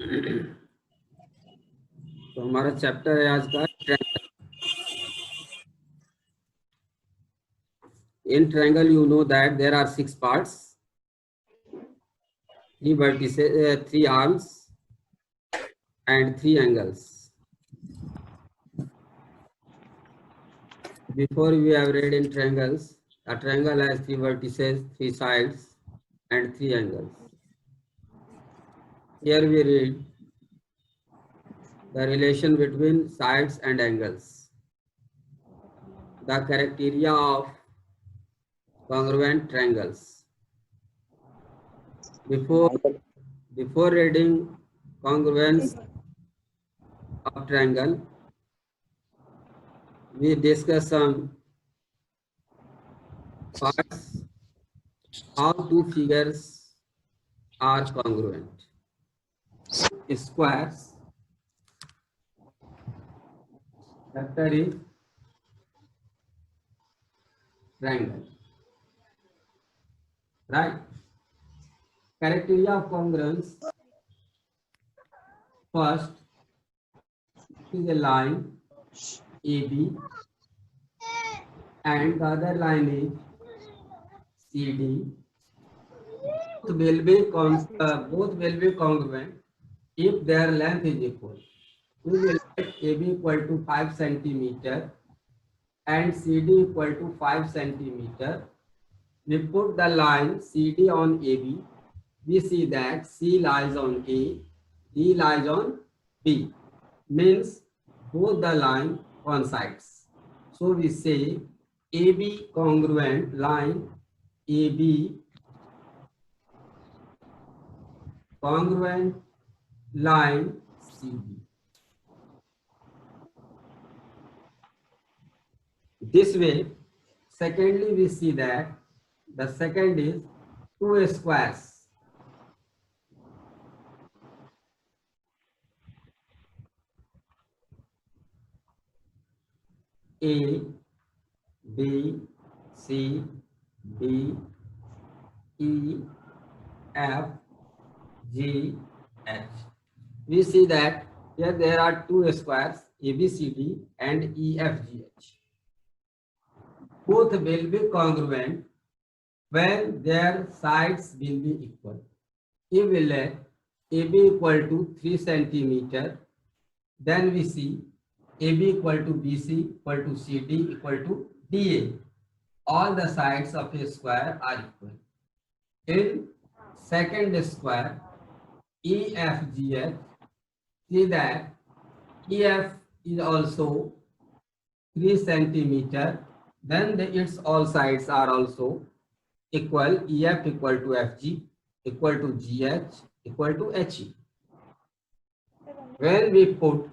तो हमारा चैप्टर है आज का triangle. In triangle, you know that there are 6 parts, 3 vertices, 3 arms, and 3 angles. Before we have read in triangles, a triangle has 3 vertices, 3 sides, and 3 angles. Here we read the relation between sides and angles, the criteria of congruent triangles. Before reading congruence of triangle, we discuss some parts, how two figures are congruent. Squares, vector is triangle, right? Criteria of congruence. First is a line AB and the other line is CD. Both will be congruent if their length is equal. We will let AB equal to 5 centimeter and CD equal to 5 centimeter. We put the line CD on AB. We see that C lies on A, D lies on B. Means both the line coincides. So we say AB congruent line AB congruent line CD. This way, secondly, we see that the second is two squares. A, B, C, D, E, F, G, H. We see that here there are two squares A, B, C, D and E, F, G, H. Both will be congruent when their sides will be equal. If we let AB equal to 3 centimeter, then we see AB equal to BC equal to CD equal to DA. All the sides of a square are equal. In second square, EFGH, see that EF is also 3 centimeter, then its all sides are also equal. EF equal to FG equal to GH equal to HE. When we put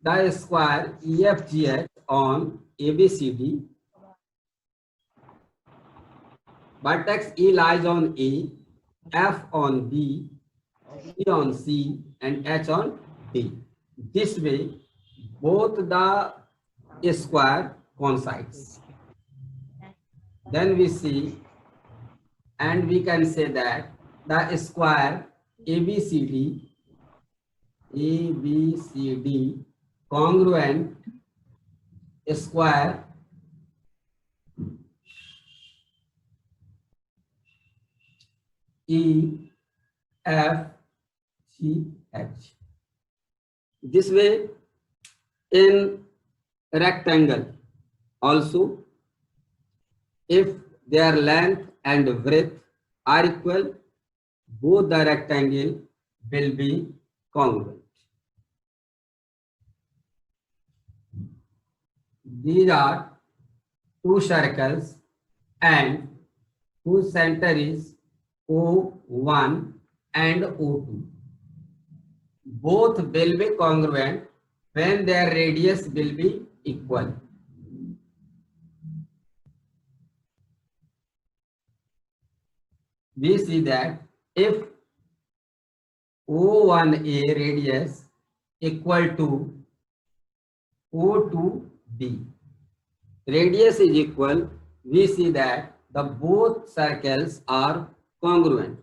the square EFGH on ABCD, vertex E lies on A, F on B, E on C, and H on D. This way, both the square coincides. Then we see, and we can say that the square ABCD congruent square EFGH. This way, in rectangle also, if their length and breadth are equal, both the rectangle will be congruent. These are two circles and whose center is O1 and O2. Both will be congruent when their radius will be equal. We see that if O1A radius equal to O2B, radius is equal, we see that the both circles are congruent,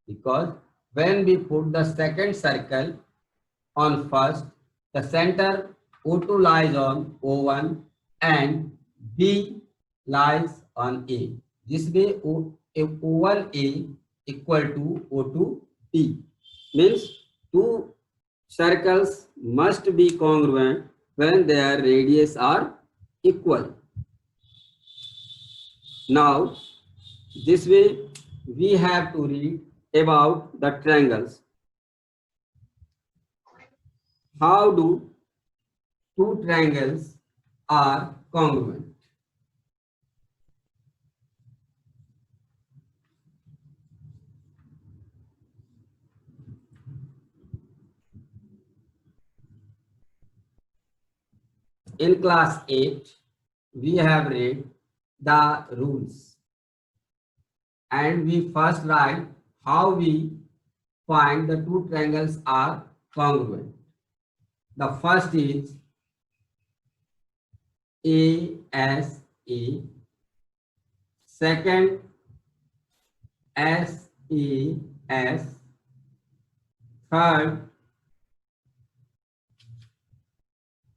because when we put the second circle on first, the center O2 lies on O1 and B lies on A. This way O1A equal to O2B. Means two circles must be congruent when their radius are equal. Now, this way we have to read about the triangles. How do two triangles are congruent? In class 8, we have read the rules and we first write how we find the two triangles are congruent. The first is ASA, second SES, third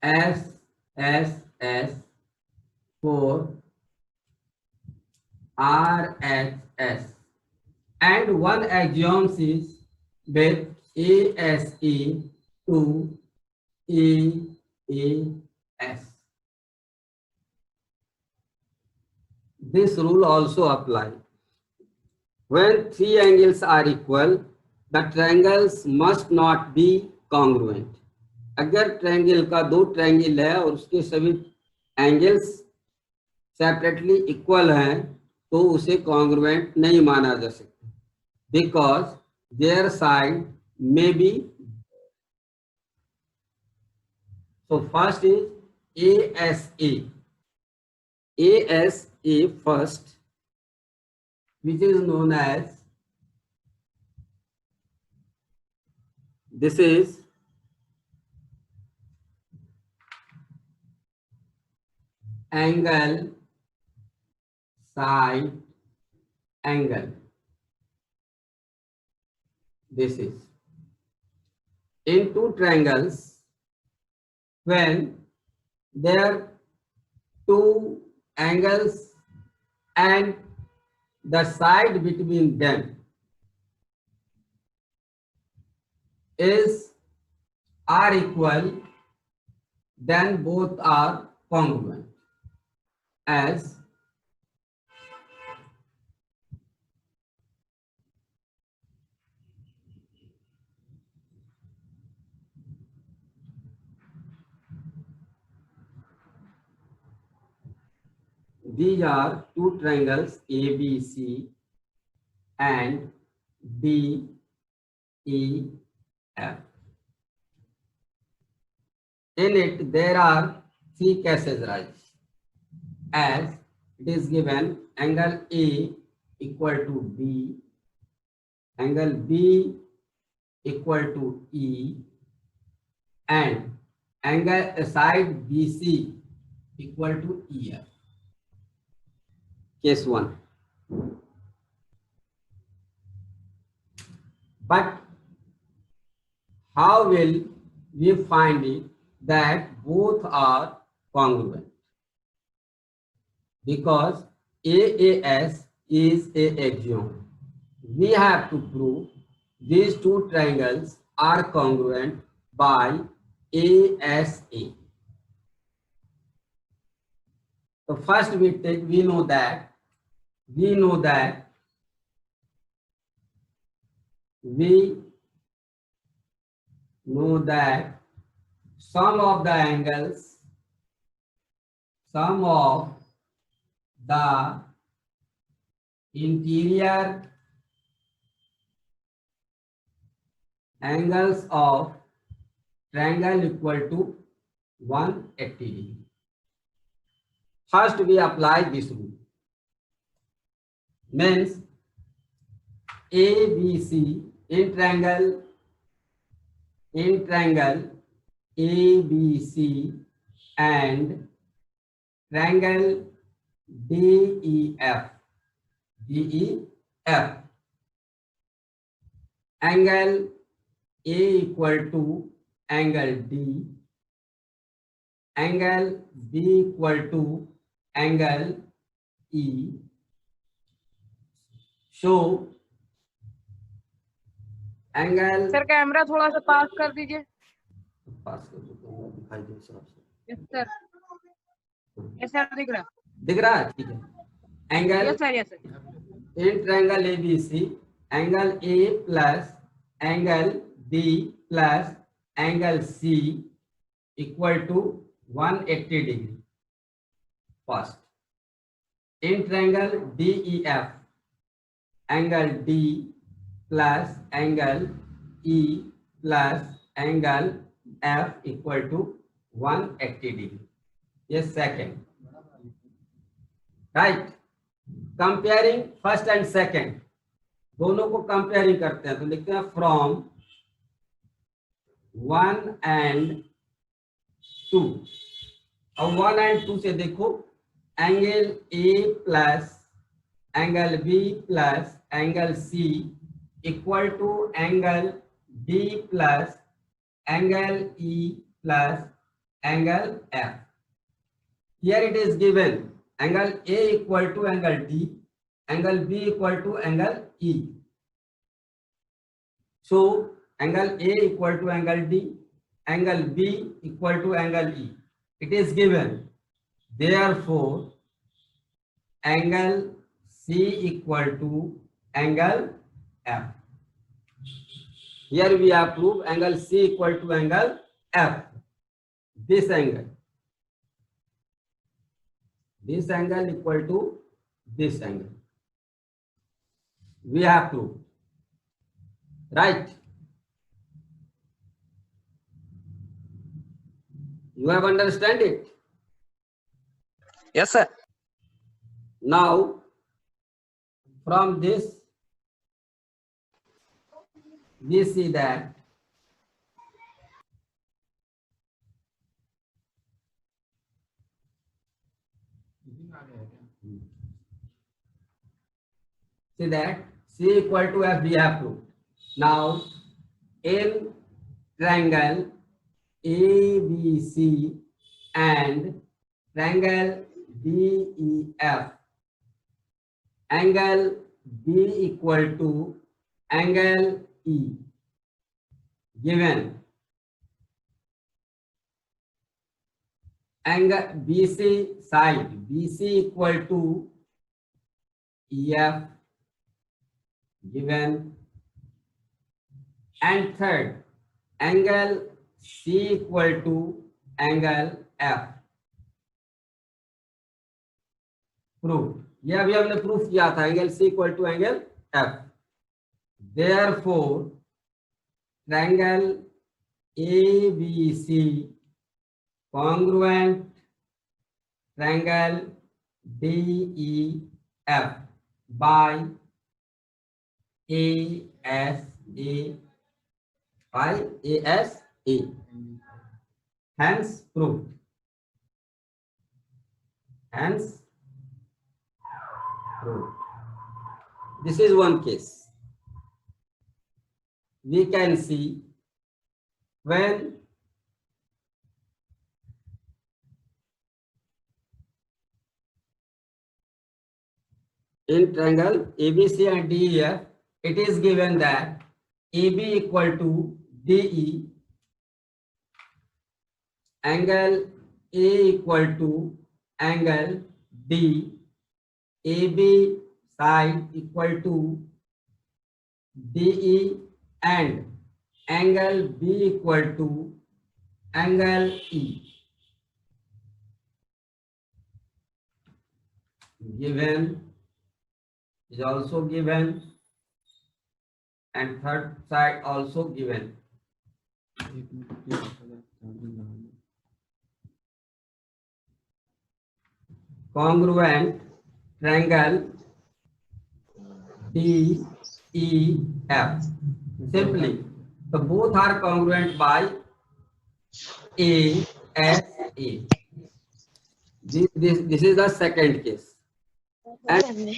SSS, fourth RHS, and one axiom is with ASE to AAS. This rule also applies. When three angles are equal, the triangles must not be congruent. अगर triangle का दो triangle है और उसके सभी angles separately equal हैं तो उसे कॉन्ग्रुएंट नहीं माना जा सकता, because their side may be. So first is ASA first, which is known as, this is angle side angle. This is in two triangles when there two angles and the side between them are equal, then both are congruent. As these are two triangles ABC and DEF. In it there are three cases arise. As it is given, angle A equal to B, angle B equal to E, and angle side BC equal to EF. Case 1. But how will we find it that both are congruent? Because AAS is an axiom. We have to prove these two triangles are congruent by ASA. So first we know that sum of the angles, sum of the interior angles of triangle equal to 180 degree. First we apply this rule. Means ABC in triangle ABC and triangle DEF angle A equal to angle D, angle B equal to angle E. Show angle, sir camera थोड़ा सा पास कर दीजिए। पास कर देता हूँ, दिखाई दे हिसाब से। यस सर, यस सर दिख रहा। दिख रहा है, ठीक है। Angle yes sir, yes sir. In triangle ABC, angle A plus angle B plus angle C equal to 180 degree. First in triangle DEF, angle D plus angle E plus angle F equal to 180 degree. ये second, right. Comparing first and second, दोनों को comparing करते हैं तो लिखते हैं from 1 and 2। अब 1 and 2 से देखो, angle A plus angle B plus angle C equal to angle D plus angle E plus angle F। Here it is given angle A equal to angle D, angle B equal to angle E. So angle A equal to angle D, angle B equal to angle E. It is given. Therefore, angle C equal to angle F. Here we have proved angle C equal to angle F. This angle equal to this angle. We have proved, right? You have understand it? Yes sir. Now from this we see that C equal to F we have proved. Now in triangle ABC and triangle DEF, angle B equal to angle E given. Angle BC side, BC equal to EF given, and third angle C equal to angle F proof. ये अभी हमने proof किया था, angle C equal to angle F। Therefore triangle ABC congruent triangle DEF by ASA, hence proved, hence proved. This is one case. We can see when in triangle ABC and DEF, it is given that AB equal to DE, angle A equal to angle D, AB side equal to DE, and angle B equal to angle E given, is also given, and third side also given. Congruent triangle DEF. Simply, so both are congruent by ASA. This is the second case. And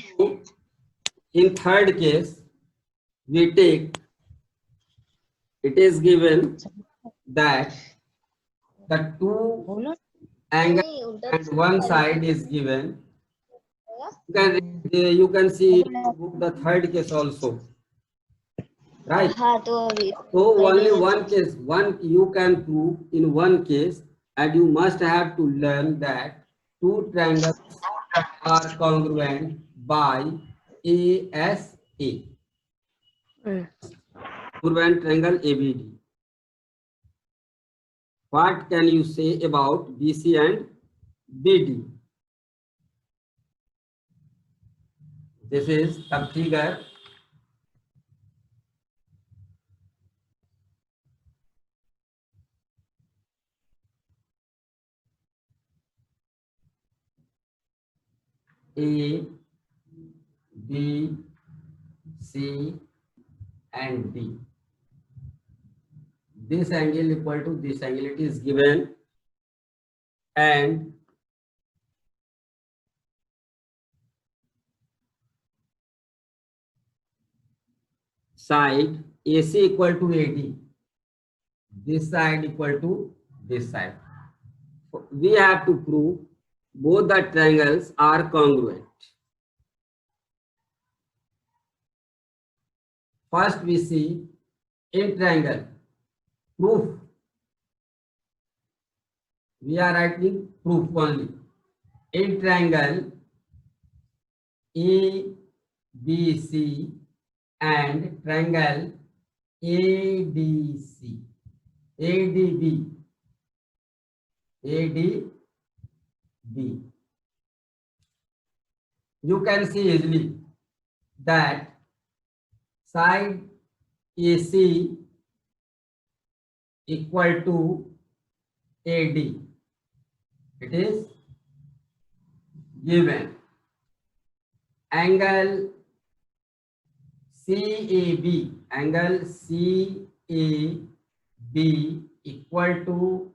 in third case, we take it is given that the two बोलो angles and one side is given. You can see in your book the third case also, right? हाँ तो अभी So only one case, one you can prove in one case, and you must have to learn that two triangles are congruent by ASA, congruent triangle ABD. What can you say about BC and BD? This is the figure. A, B, C, and D. This angle equal to this angle, it is given, and side AC equal to AD. This side equal to this side. We have to prove both the triangles are congruent. First we see in triangle proof. We are writing proof only. In triangle ABC and triangle ADC, ADB, ADB. You can see easily that side AC equal to AD. It is given. Angle CAB, angle CAB equal to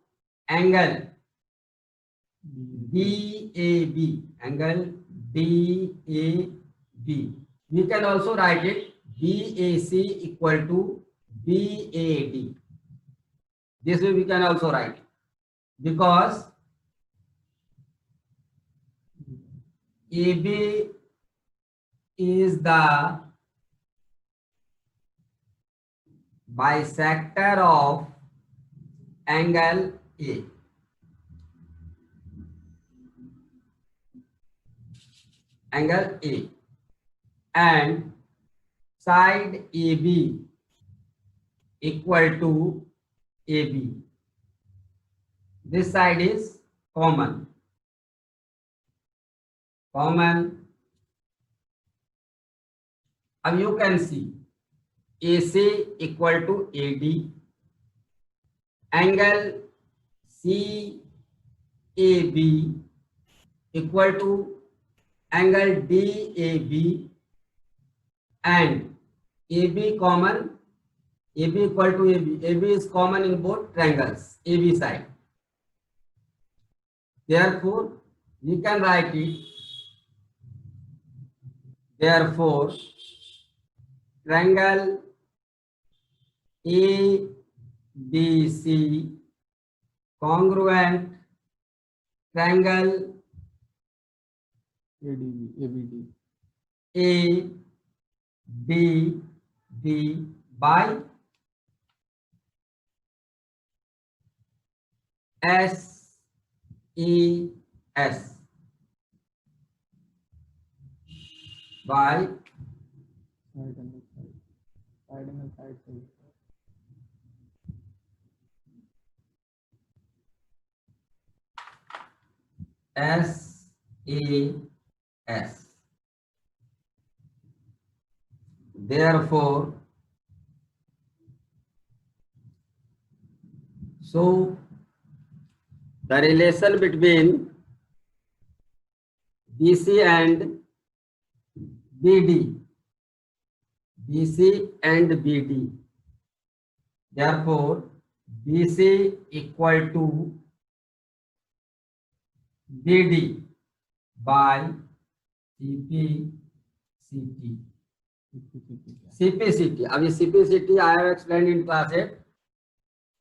angle DAB, angle DAB. We can also write it BAC equal to BAD. This way we can also write it, because AB is the bisector of angle A. Angle A, and side AB equal to AB. This side is common. Now you can see AC equal to AD, angle CAB equal to angle DAB, and AB common, AB equal to AB. AB is common in both triangles, AB side. Therefore, we can write it. Therefore, triangle ABC congruent triangle ABD by SES by SES. Therefore, so the relation between BC and BD, BC and BD. Therefore, BC equal to BD by CP CT. CPCT. अभी CPCT I have explained in class 8.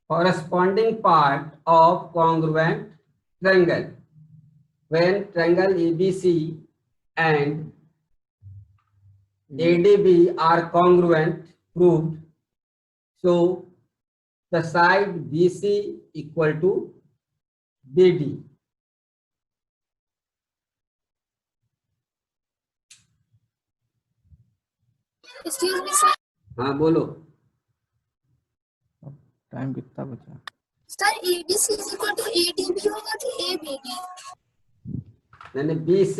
Corresponding part of congruent triangle. When triangle ABC and ADB are congruent, proved. So the side BC equal to BD. Excuse me, sir. हाँ बोलो. Time कितना बचा? Sir, ABC is equal to ADB होगा कि ABD? मैंने BC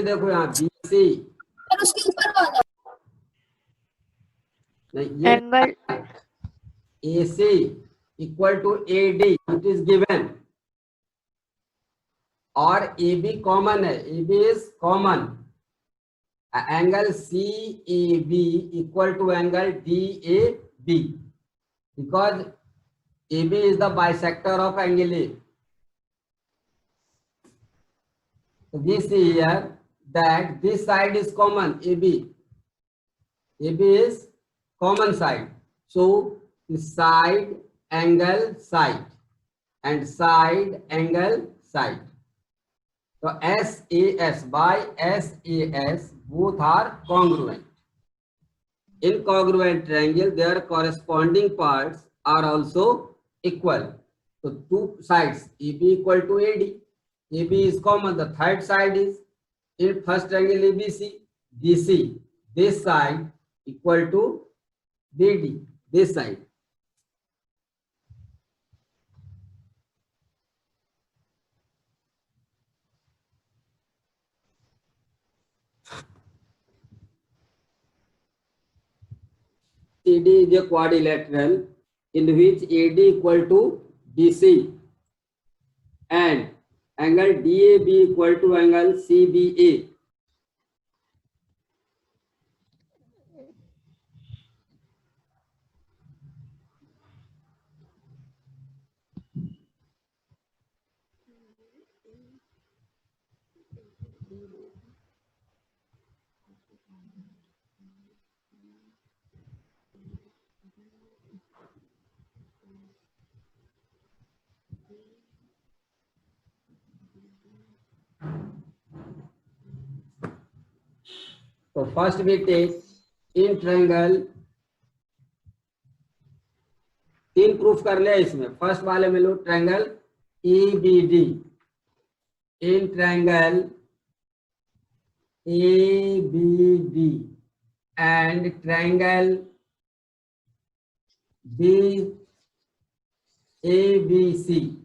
देखो यहाँ BC और उसके ऊपर वाला नहीं, ये angle AC equal to AD, it is given. और AB common है, AB is common. Angle CAB equal to angle DAB, because AB is the bisector of angle A. So we see here that this side is common, AB. AB is common side. So the side angle side and side angle side. So SAS by SAS both are congruent. In congruent triangle, their corresponding parts are also equal. So two sides AB equal to AD. AB is common. The third side is in first triangle ABC. BC, this side equal to BD, this side. CD is a quadrilateral in which AD equal to BC and angle DAB equal to angle CBA. So first we take in triangle, तीन proof कर ले इसमें. First वाले में लो triangle EBD, in triangle ABD and triangle ABC.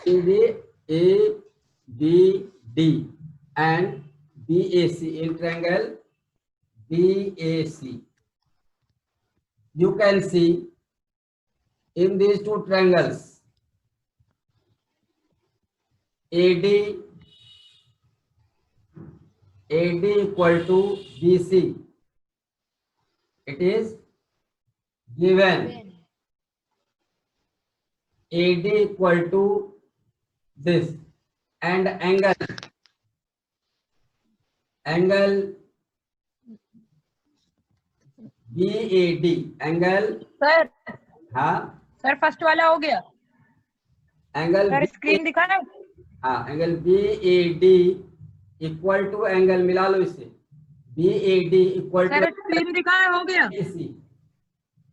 ABD, ABD and BAC in triangle BAC. You can see in these two triangles AD equal to BC. It is given. AD equal to this and angle BAD angle. Sir हाँ sir first वाला हो गया angle sir screen दिखाना हाँ angle BAD equal to angle मिला लो इसे BAD इक्वल सर टू स्क्रीन दिखाना हो गया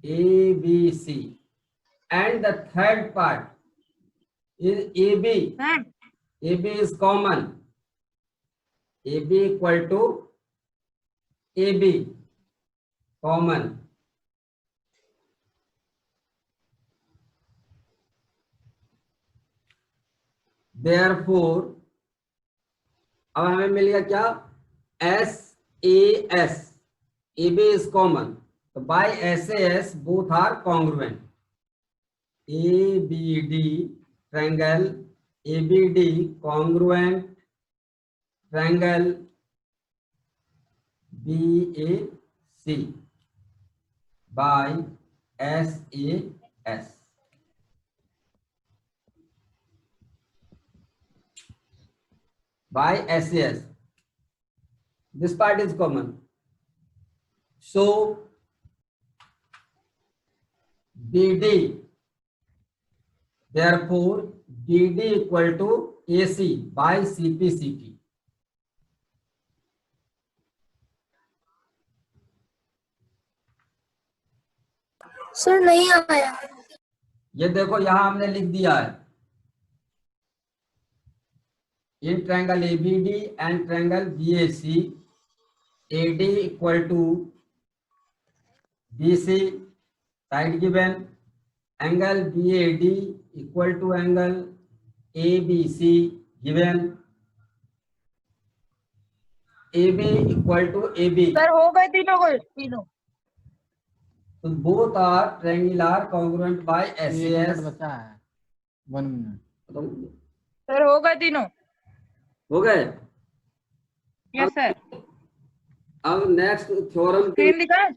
ABC and the third part is AB. Sir AB is common. AB equal to AB common. Therefore अब हमें मिल गया क्या SAS. AB is common. So by SAS both are congruent. ABD triangle ABD congruent triangle BAC by SAS. By SAS. This part is common. So DD, therefore DD equal to AC by CPCT. Sir नहीं आया। ये देखो यहां हमने लिख दिया है इन triangle ABD and triangle BAC AD equal to BC side given, angle BAD equal to angle ABC given, AB equal to AB. Sir हो गए तीनों को तीनों। So both are triangular congruent by एक मिनट SAS. बचा है 1 minute. Sir हो गए तीनों। हो गए। Yes sir. अब नेक्स्ट थ्योरम स्क्रीन दिखाएं।